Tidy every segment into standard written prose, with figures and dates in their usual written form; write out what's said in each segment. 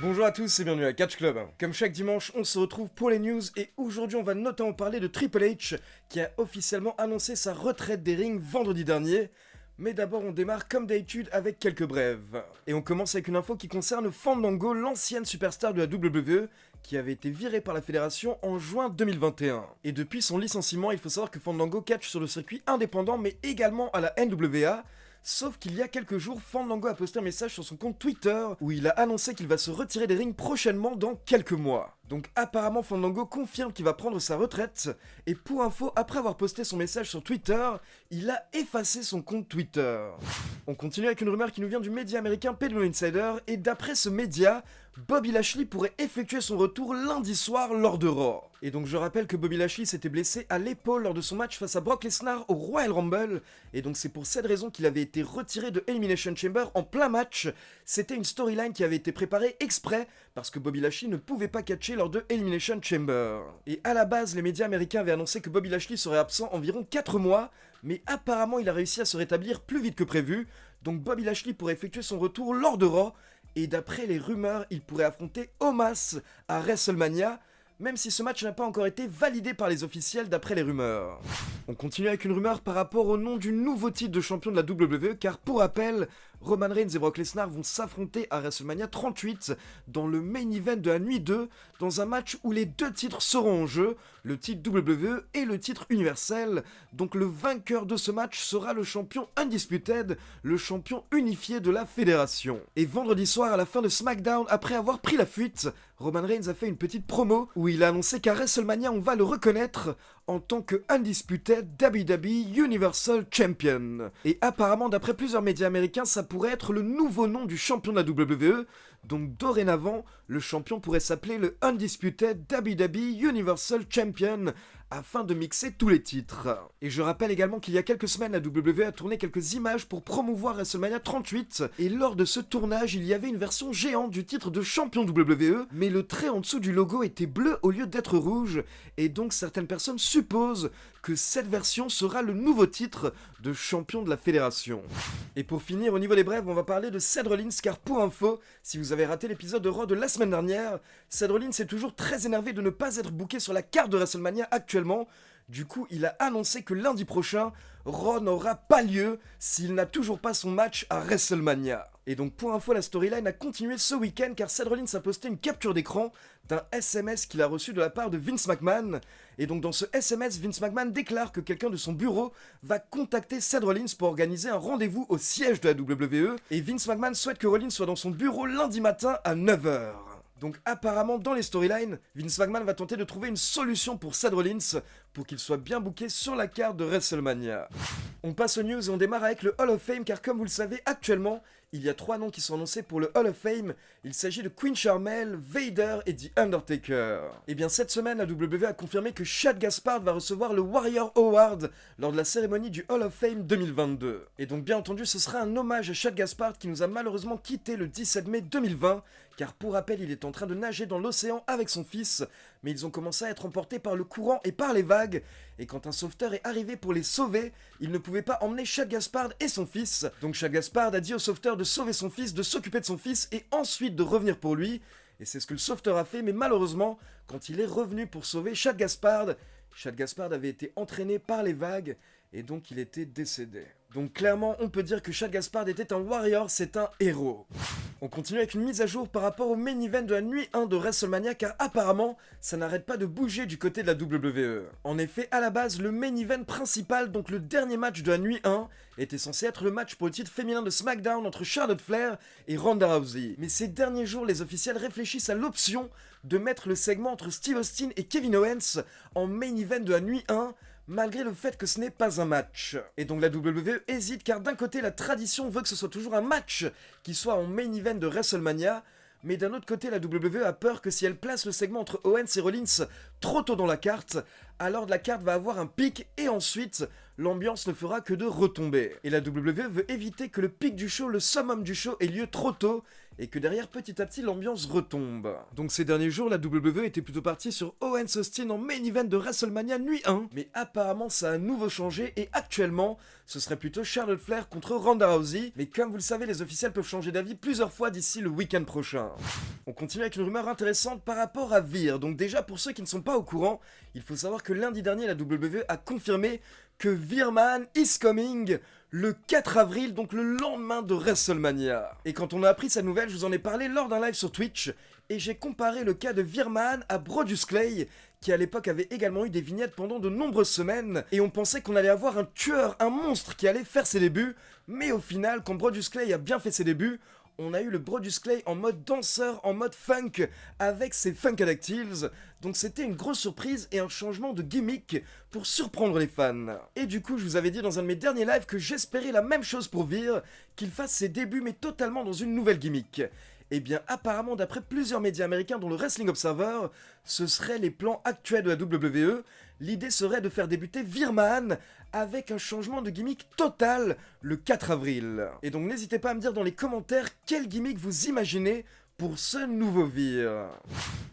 Bonjour à tous et bienvenue à Catch Club. Comme chaque dimanche, on se retrouve pour les news et aujourd'hui on va notamment parler de Triple H qui a officiellement annoncé sa retraite des rings vendredi dernier. Mais d'abord on démarre comme d'habitude avec quelques brèves. Et on commence avec une info qui concerne Fandango, l'ancienne superstar de la WWE, qui avait été virée par la fédération en juin 2021. Et depuis son licenciement, il faut savoir que Fandango catch sur le circuit indépendant mais également à la NWA. Sauf qu'il y a quelques jours, Fandango a posté un message sur son compte Twitter où il a annoncé qu'il va se retirer des rings prochainement dans quelques mois. Donc apparemment Fandango confirme qu'il va prendre sa retraite, et pour info, après avoir posté son message sur Twitter, il a effacé son compte Twitter. On continue avec une rumeur qui nous vient du média américain PW Insider, et d'après ce média, Bobby Lashley pourrait effectuer son retour lundi soir lors de Raw. Et donc je rappelle que Bobby Lashley s'était blessé à l'épaule lors de son match face à Brock Lesnar au Royal Rumble, et donc c'est pour cette raison qu'il avait été retiré de Elimination Chamber en plein match. C'était une storyline qui avait été préparée exprès, parce que Bobby Lashley ne pouvait pas catcher lors de Elimination Chamber. Et à la base, les médias américains avaient annoncé que Bobby Lashley serait absent environ 4 mois, mais apparemment il a réussi à se rétablir plus vite que prévu, donc Bobby Lashley pourrait effectuer son retour lors de Raw, et d'après les rumeurs, il pourrait affronter Omos à WrestleMania, même si ce match n'a pas encore été validé par les officiels d'après les rumeurs. On continue avec une rumeur par rapport au nom du nouveau titre de champion de la WWE, car pour rappel, Roman Reigns et Brock Lesnar vont s'affronter à WrestleMania 38 dans le main event de la nuit 2, dans un match où les deux titres seront en jeu, le titre WWE et le titre universel. Donc le vainqueur de ce match sera le champion Undisputed, le champion unifié de la fédération. Et vendredi soir, à la fin de SmackDown, après avoir pris la fuite, Roman Reigns a fait une petite promo où il a annoncé qu'à WrestleMania on va le reconnaître en tant que Undisputed WWE Universal Champion. Et apparemment d'après plusieurs médias américains ça pourrait être le nouveau nom du champion de la WWE, donc dorénavant le champion pourrait s'appeler le Undisputed WWE Universal Champion, afin de mixer tous les titres. Et je rappelle également qu'il y a quelques semaines, la WWE a tourné quelques images pour promouvoir WrestleMania 38, et lors de ce tournage, il y avait une version géante du titre de champion WWE, mais le trait en dessous du logo était bleu au lieu d'être rouge, et donc certaines personnes supposent que cette version sera le nouveau titre de champion de la fédération. Et pour finir, au niveau des brèves, on va parler de Seth Rollins, car pour info, si vous avez raté l'épisode de Raw de la semaine dernière, Seth Rollins est toujours très énervé de ne pas être booké sur la carte de WrestleMania actuellement. Du coup, il a annoncé que lundi prochain, Raw n'aura pas lieu s'il n'a toujours pas son match à WrestleMania. Et donc pour info, la storyline a continué ce week-end car Seth Rollins a posté une capture d'écran d'un SMS qu'il a reçu de la part de Vince McMahon. Et donc dans ce SMS, Vince McMahon déclare que quelqu'un de son bureau va contacter Seth Rollins pour organiser un rendez-vous au siège de la WWE. Et Vince McMahon souhaite que Rollins soit dans son bureau lundi matin à 9h. Donc apparemment dans les storylines, Vince McMahon va tenter de trouver une solution pour Seth Rollins pour qu'il soit bien booké sur la carte de WrestleMania. On passe aux news et on démarre avec le Hall of Fame car comme vous le savez actuellement, il y a 3 noms qui sont annoncés pour le Hall of Fame. Il s'agit de Queen Charmel, Vader et The Undertaker. Et bien cette semaine, la WWE a confirmé que Shad Gaspard va recevoir le Warrior Award lors de la cérémonie du Hall of Fame 2022. Et donc bien entendu, ce sera un hommage à Shad Gaspard qui nous a malheureusement quitté le 17 mai 2020, car pour rappel, il est en train de nager dans l'océan avec son fils, mais ils ont commencé à être emportés par le courant et par les vagues, et quand un sauveteur est arrivé pour les sauver, il ne pouvait pas emmener Shad Gaspard et son fils. Donc Shad Gaspard a dit au sauveteur de sauver son fils, de s'occuper de son fils et ensuite de revenir pour lui, et c'est ce que le sauveteur a fait, mais malheureusement, quand il est revenu pour sauver Shad Gaspard avait été entraîné par les vagues, et donc il était décédé. Donc clairement, on peut dire que Shad Gaspard était un warrior, c'est un héros. On continue avec une mise à jour par rapport au main event de la nuit 1 de WrestleMania, car apparemment, ça n'arrête pas de bouger du côté de la WWE. En effet, à la base, le main event principal, donc le dernier match de la nuit 1, était censé être le match pour le titre féminin de SmackDown entre Charlotte Flair et Ronda Rousey. Mais ces derniers jours, les officiels réfléchissent à l'option de mettre le segment entre Steve Austin et Kevin Owens en main event de la nuit 1, malgré le fait que ce n'est pas un match. Et donc la WWE hésite car d'un côté la tradition veut que ce soit toujours un match qui soit en main event de WrestleMania, mais d'un autre côté la WWE a peur que si elle place le segment entre Owens et Rollins trop tôt dans la carte, alors la carte va avoir un pic et ensuite l'ambiance ne fera que de retomber. Et la WWE veut éviter que le pic du show, le summum du show ait lieu trop tôt et que derrière petit à petit l'ambiance retombe. Donc ces derniers jours la WWE était plutôt partie sur Owens Austin en main event de WrestleMania nuit 1, mais apparemment ça a à nouveau changé et actuellement ce serait plutôt Charlotte Flair contre Ronda Rousey, mais comme vous le savez les officiels peuvent changer d'avis plusieurs fois d'ici le week-end prochain. On continue avec une rumeur intéressante par rapport à Veer. Donc déjà pour ceux qui ne sont pas au courant, il faut savoir que lundi dernier la WWE a confirmé que Veer Mahaan is coming le 4 avril, donc le lendemain de WrestleMania. Et quand on a appris cette nouvelle, je vous en ai parlé lors d'un live sur Twitch, et j'ai comparé le cas de Veer Mahaan à Brodus Clay, qui à l'époque avait également eu des vignettes pendant de nombreuses semaines, et on pensait qu'on allait avoir un tueur, un monstre qui allait faire ses débuts, mais au final, quand Brodus Clay a bien fait ses débuts, on a eu le Brodus Clay en mode danseur, en mode funk, avec ses Funkadactyls, donc c'était une grosse surprise et un changement de gimmick pour surprendre les fans. Et du coup, je vous avais dit dans un de mes derniers lives que j'espérais la même chose pour Veer, qu'il fasse ses débuts mais totalement dans une nouvelle gimmick. Et bien apparemment d'après plusieurs médias américains dont le Wrestling Observer, ce seraient les plans actuels de la WWE, l'idée serait de faire débuter Veer Mahaan avec un changement de gimmick total le 4 avril. Et donc n'hésitez pas à me dire dans les commentaires quel gimmick vous imaginez pour ce nouveau Veer.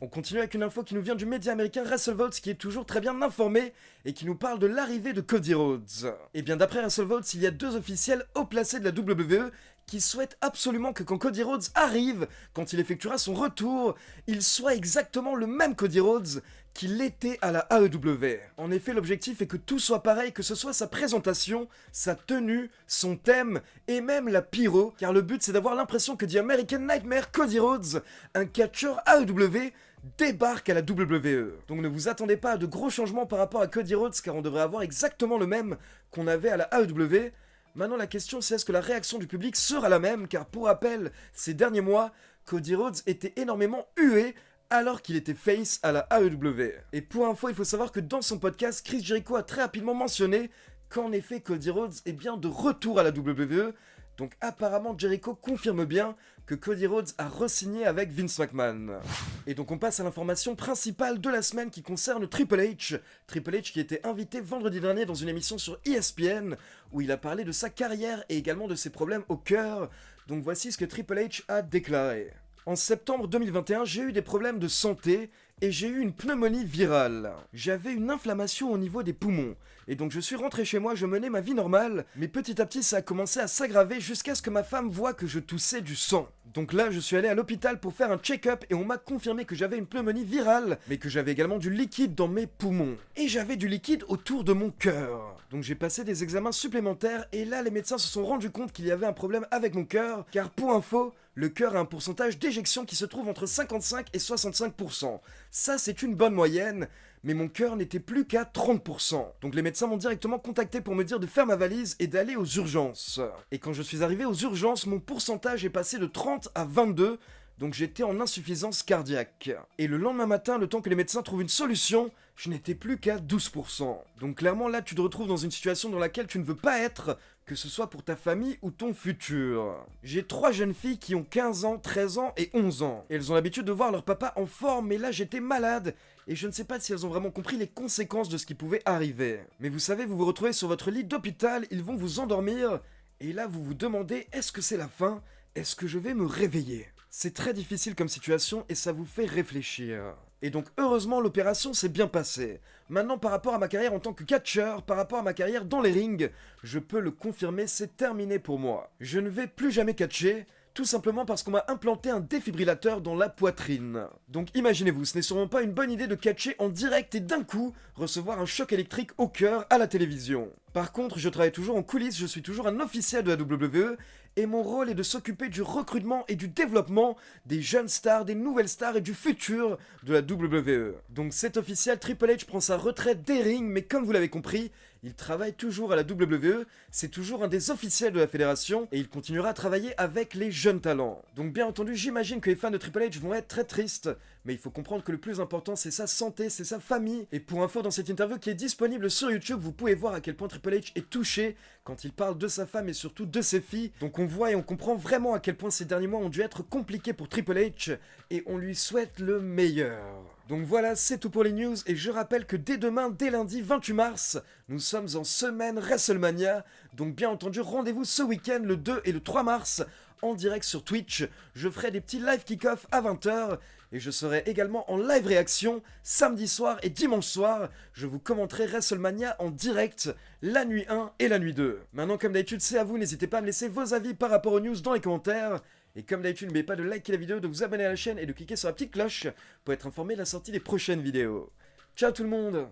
On continue avec une info qui nous vient du média américain WrestleVotes qui est toujours très bien informé et qui nous parle de l'arrivée de Cody Rhodes. Et bien d'après WrestleVotes, il y a 2 officiels haut placés de la WWE qui souhaitent absolument que quand Cody Rhodes arrive, quand il effectuera son retour, il soit exactement le même Cody Rhodes qu'il était à la AEW. En effet, l'objectif est que tout soit pareil, que ce soit sa présentation, sa tenue, son thème et même la pyro, car le but c'est d'avoir l'impression que The American Nightmare Cody Rhodes, un catcheur AEW, débarque à la WWE. Donc ne vous attendez pas à de gros changements par rapport à Cody Rhodes, car on devrait avoir exactement le même qu'on avait à la AEW. Maintenant la question c'est est-ce que la réaction du public sera la même, car pour rappel, ces derniers mois, Cody Rhodes était énormément hué alors qu'il était face à la AEW. Et pour info, il faut savoir que dans son podcast, Chris Jericho a très rapidement mentionné qu'en effet Cody Rhodes est bien de retour à la WWE, donc apparemment Jericho confirme bien que Cody Rhodes a re-signé avec Vince McMahon. Et donc on passe à l'information principale de la semaine qui concerne Triple H. Triple H qui était invité vendredi dernier dans une émission sur ESPN où il a parlé de sa carrière et également de ses problèmes au cœur. Donc voici ce que Triple H a déclaré. En septembre 2021, j'ai eu des problèmes de santé et j'ai eu une pneumonie virale. J'avais une inflammation au niveau des poumons. Et donc je suis rentré chez moi, je menais ma vie normale, mais petit à petit ça a commencé à s'aggraver jusqu'à ce que ma femme voie que je toussais du sang. Donc là je suis allé à l'hôpital pour faire un check-up et on m'a confirmé que j'avais une pneumonie virale, mais que j'avais également du liquide dans mes poumons. Et j'avais du liquide autour de mon cœur. Donc j'ai passé des examens supplémentaires et là les médecins se sont rendus compte qu'il y avait un problème avec mon cœur, car pour info, le cœur a un pourcentage d'éjection qui se trouve entre 55 et 65%. Ça c'est une bonne moyenne, mais mon cœur n'était plus qu'à 30%. Donc les médecins m'ont directement contacté pour me dire de faire ma valise et d'aller aux urgences. Et quand je suis arrivé aux urgences, mon pourcentage est passé de 30 à 22, donc j'étais en insuffisance cardiaque. Et le lendemain matin, le temps que les médecins trouvent une solution, je n'étais plus qu'à 12%. Donc clairement là, tu te retrouves dans une situation dans laquelle tu ne veux pas être, que ce soit pour ta famille ou ton futur. J'ai 3 jeunes filles qui ont 15 ans, 13 ans et 11 ans. Et elles ont l'habitude de voir leur papa en forme, mais là j'étais malade. Et je ne sais pas si elles ont vraiment compris les conséquences de ce qui pouvait arriver. Mais vous savez, vous vous retrouvez sur votre lit d'hôpital, ils vont vous endormir, et là vous vous demandez, est-ce que c'est la fin? Est-ce que je vais me réveiller? C'est très difficile comme situation et ça vous fait réfléchir. Et donc heureusement l'opération s'est bien passée. Maintenant par rapport à ma carrière en tant que catcheur, par rapport à ma carrière dans les rings, je peux le confirmer, c'est terminé pour moi. Je ne vais plus jamais catcher, tout simplement parce qu'on m'a implanté un défibrillateur dans la poitrine. Donc imaginez-vous, ce n'est sûrement pas une bonne idée de catcher en direct et d'un coup recevoir un choc électrique au cœur à la télévision. Par contre, je travaille toujours en coulisses, je suis toujours un officiel de la WWE, et mon rôle est de s'occuper du recrutement et du développement des jeunes stars, des nouvelles stars et du futur de la WWE. Donc cet officiel, Triple H prend sa retraite des rings, mais comme vous l'avez compris, il travaille toujours à la WWE, c'est toujours un des officiels de la fédération, et il continuera à travailler avec les jeunes talents. Donc bien entendu, j'imagine que les fans de Triple H vont être très tristes, mais il faut comprendre que le plus important c'est sa santé, c'est sa famille. Et pour info, dans cette interview qui est disponible sur YouTube, vous pouvez voir à quel point Triple H est touché quand il parle de sa femme et surtout de ses filles. Donc on voit et on comprend vraiment à quel point ces derniers mois ont dû être compliqués pour Triple H, et on lui souhaite le meilleur. Donc voilà, c'est tout pour les news, et je rappelle que dès demain, dès lundi 28 mars, nous sommes en semaine WrestleMania, donc bien entendu rendez-vous ce week-end, le 2 et le 3 mars, en direct sur Twitch. Je ferai des petits live kick-off à 20h, et je serai également en live réaction samedi soir et dimanche soir. Je vous commenterai WrestleMania en direct, la nuit 1 et la nuit 2. Maintenant, comme d'habitude, c'est à vous, n'hésitez pas à me laisser vos avis par rapport aux news dans les commentaires. Et comme d'habitude, n'oubliez pas de liker la vidéo, de vous abonner à la chaîne et de cliquer sur la petite cloche pour être informé de la sortie des prochaines vidéos. Ciao tout le monde!